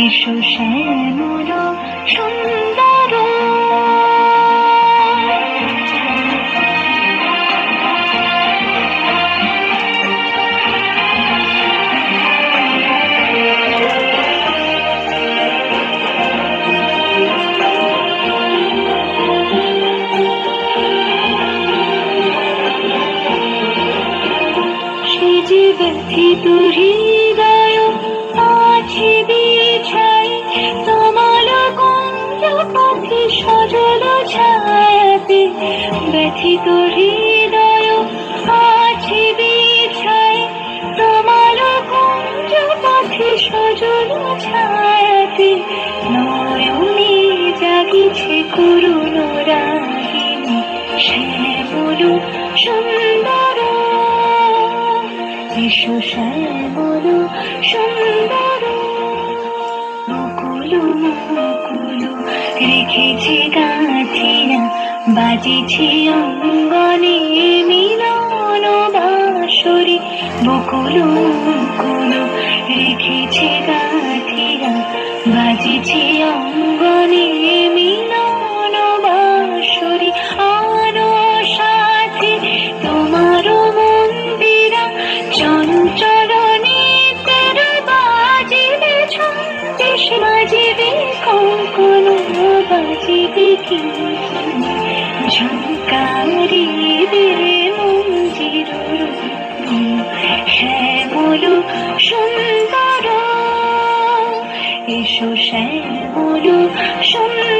এসো শ্যামল সুন্দর ব্যথিত হৃদয় আছে বিছাই তমাল কুঞ্জ পথে সজল ছায়াতে ব্যথিত হৃদয় আছে বিছাই তমাল কুঞ্জ পথে সজল ছায়াতে নয়নে জাগিছে করুণ রাগিনী শ্যামল সুন্দর এসো শ্যামল সুন্দর মুকুল মুকুল রেখেছে গাঁথিয়া বাজিছে অঙ্গনে মিলন বাঁশরি মুকুল মুকুল রেখেছে গাঁথিয়া বাজিছে অঙ্গনে মিলন বাঁশরি আনো সাথে তোমার মন্দিরা চঞ্চরণে তের বাজিবে ছন্দেশ বাজিবে কঙ্কন বাজিবে কি ঝঙ্কারিবে মঞ্জির শ্যামল সুন্দর এসো শ্যামল সুন্দর